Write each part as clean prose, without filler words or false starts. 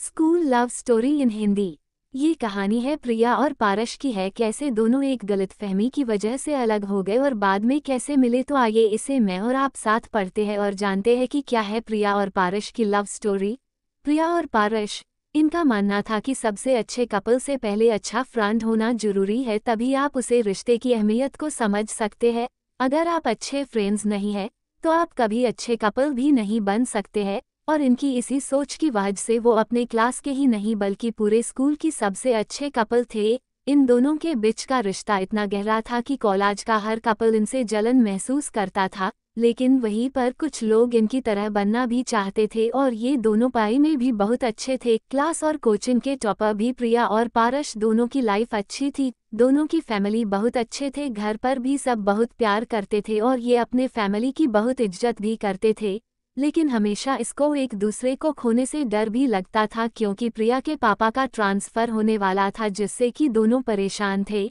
School love story in Hindi. ये कहानी है प्रिया और पारस की है, कैसे दोनों एक गलतफहमी की वजह से अलग हो गए और बाद में कैसे मिले। तो आइए इसे मैं और आप साथ पढ़ते हैं और जानते हैं कि क्या है प्रिया और पारस की लव स्टोरी। प्रिया और पारस, इनका मानना था कि सबसे अच्छे कपल से पहले अच्छा फ्रेंड होना जरूरी है, तभी आप उसे रिश्ते की अहमियत को समझ सकते हैं। अगर आप अच्छे फ्रेंड्स नहीं हैं तो आप कभी अच्छे कपल भी नहीं बन सकते हैं। और इनकी इसी सोच की वजह से वो अपने क्लास के ही नहीं बल्कि पूरे स्कूल की सबसे अच्छे कपल थे। इन दोनों के बीच का रिश्ता इतना गहरा था कि कॉलेज का हर कपल इनसे जलन महसूस करता था, लेकिन वहीं पर कुछ लोग इनकी तरह बनना भी चाहते थे और ये दोनों पढ़ाई में भी बहुत अच्छे थे। क्लास और कोचिंग के टॉपर भी प्रिया और पारस दोनों की लाइफ अच्छी थी। दोनों की फैमिली बहुत अच्छे थे, घर पर भी सब बहुत प्यार करते थे और ये अपने फैमिली की बहुत इज्जत भी करते थे। लेकिन हमेशा इसको एक दूसरे को खोने से डर भी लगता था, क्योंकि प्रिया के पापा का ट्रांसफ़र होने वाला था जिससे कि दोनों परेशान थे।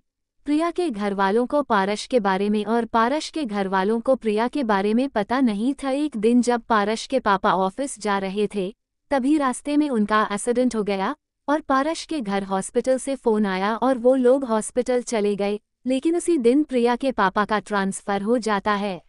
प्रिया के घर वालों को पारस के बारे में और पारस के घर वालों को प्रिया के बारे में पता नहीं था। एक दिन जब पारस के पापा ऑफिस जा रहे थे तभी रास्ते में उनका एक्सीडेंट हो गया और पारस के घर हॉस्पिटल से फ़ोन आया और वो लोग हॉस्पिटल चले गए। लेकिन उसी दिन प्रिया के पापा का ट्रांसफ़र हो जाता है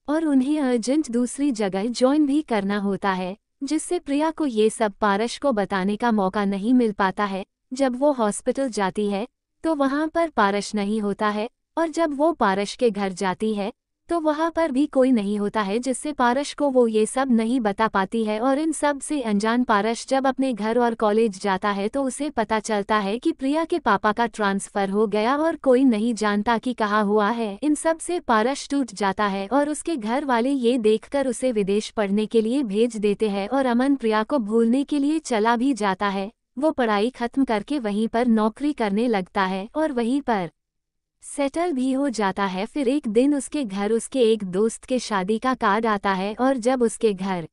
और उन्हें अर्जेंट दूसरी जगह ज्वाइन भी करना होता है, जिससे प्रिया को ये सब पारस को बताने का मौका नहीं मिल पाता है। जब वो हॉस्पिटल जाती है तो वहाँ पर पारस नहीं होता है और जब वो पारस के घर जाती है तो वहाँ पर भी कोई नहीं होता है, जिससे पारस को वो ये सब नहीं बता पाती है। और इन सब से अनजान पारस जब अपने घर और कॉलेज जाता है तो उसे पता चलता है कि प्रिया के पापा का ट्रांसफ़र हो गया और कोई नहीं जानता कि कहाँ हुआ है। इन सब से पारस टूट जाता है और उसके घर वाले ये देखकर उसे विदेश पढ़ने के लिए भेज देते हैं और अमन प्रिया को भूलने के लिए चला भी जाता है। वो पढ़ाई खत्म करके वहीं पर नौकरी करने लगता है और वहीं पर सेटल भी हो जाता है। फिर एक दिन उसके घर उसके एक दोस्त के शादी का कार्ड आता है और जब उसके घर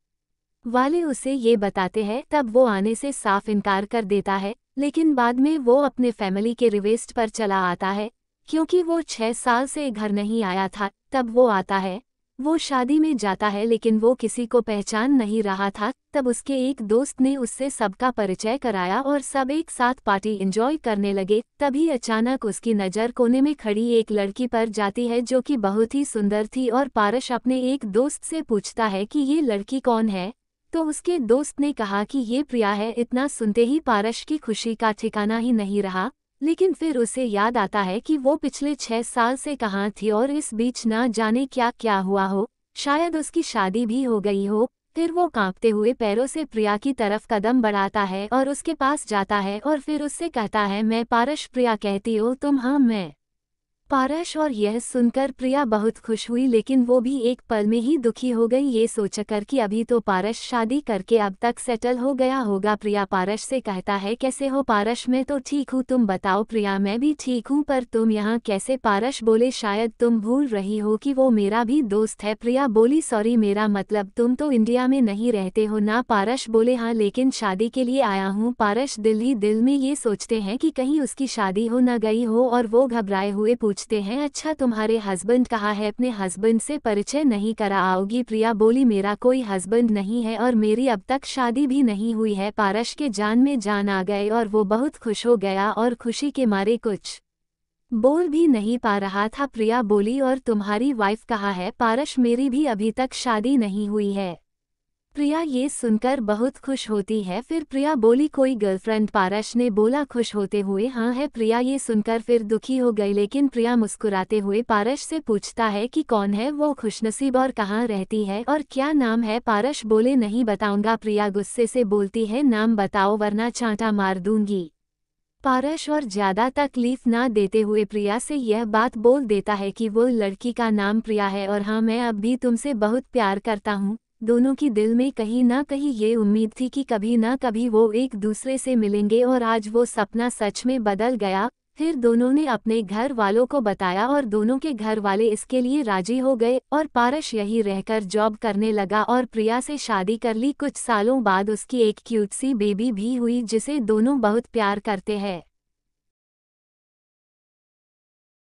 वाले उसे ये बताते हैं तब वो आने से साफ इनकार कर देता है। लेकिन बाद में वो अपने फैमिली के रिक्वेस्ट पर चला आता है, क्योंकि वो 6 साल से घर नहीं आया था। तब वो आता है, वो शादी में जाता है लेकिन वो किसी को पहचान नहीं रहा था। तब उसके एक दोस्त ने उससे सबका परिचय कराया और सब एक साथ पार्टी एंजॉय करने लगे। तभी अचानक उसकी नज़र कोने में खड़ी एक लड़की पर जाती है जो कि बहुत ही सुंदर थी और पारस अपने एक दोस्त से पूछता है कि ये लड़की कौन है। तो उसके दोस्त ने कहा कि ये प्रिया है। इतना सुनते ही पारस की खुशी का ठिकाना ही नहीं रहा, लेकिन फिर उसे याद आता है कि वो पिछले 6 साल से कहाँ थी और इस बीच ना जाने क्या क्या हुआ हो, शायद उसकी शादी भी हो गई हो। फिर वो कांपते हुए पैरों से प्रिया की तरफ कदम बढ़ाता है और उसके पास जाता है और फिर उससे कहता है, मैं पारस। प्रिया कहती हो तुम? हाँ मैं पारस। और यह सुनकर प्रिया बहुत खुश हुई, लेकिन वो भी एक पल में ही दुखी हो गई, ये सोचकर कि अभी तो पारस शादी करके अब तक सेटल हो गया होगा। प्रिया पारस से कहता है, कैसे हो पारस? मैं तो ठीक हूँ, तुम बताओ? प्रिया, मैं भी ठीक हूँ, पर तुम यहाँ कैसे? पारस बोले, शायद तुम भूल रही हो कि वो मेरा भी दोस्त है। प्रिया बोली, सॉरी, मेरा मतलब तुम तो इंडिया में नहीं रहते हो ना? पारस बोले, हाँ, लेकिन शादी के लिए आया हूँ। पारस दिल ही दिल में ये सोचते हैं कि कहीं उसकी शादी हो न गई हो और वो घबराए हुए पूछते हैं, अच्छा तुम्हारे हस्बैंड कहाँ है? अपने हस्बैंड से परिचय नहीं करा आओगी? प्रिया बोली, मेरा कोई हस्बैंड नहीं है और मेरी अब तक शादी भी नहीं हुई है। पारस के जान में जान आ गए और वो बहुत खुश हो गया और खुशी के मारे कुछ बोल भी नहीं पा रहा था। प्रिया बोली, और तुम्हारी वाइफ कहाँ है? पारस, मेरी भी अभी तक शादी नहीं हुई है। प्रिया ये सुनकर बहुत खुश होती है। फिर प्रिया बोली, कोई गर्लफ्रेंड? पारस ने बोला खुश होते हुए, हाँ है। प्रिया ये सुनकर फिर दुखी हो गई, लेकिन प्रिया मुस्कुराते हुए पारस से पूछता है कि कौन है वो खुशनसीब और कहाँ रहती है और क्या नाम है? पारस बोले, नहीं बताऊंगा। प्रिया गुस्से से बोलती है, नाम बताओ वरना चांटा मार दूंगी। पारस और ज्यादा तकलीफ ना देते हुए प्रिया से यह बात बोल देता है कि वो लड़की का नाम प्रिया है और हाँ, मैं अब भी तुमसे बहुत प्यार करता हूँ। दोनों की दिल में कहीं ना कहीं ये उम्मीद थी कि कभी ना कभी वो एक दूसरे से मिलेंगे और आज वो सपना सच में बदल गया। फिर दोनों ने अपने घर वालों को बताया और दोनों के घर वाले इसके लिए राजी हो गए और पारस यही रहकर जॉब करने लगा और प्रिया से शादी कर ली। कुछ सालों बाद उसकी एक क्यूट सी बेबी भी हुई जिसे दोनों बहुत प्यार करते हैं।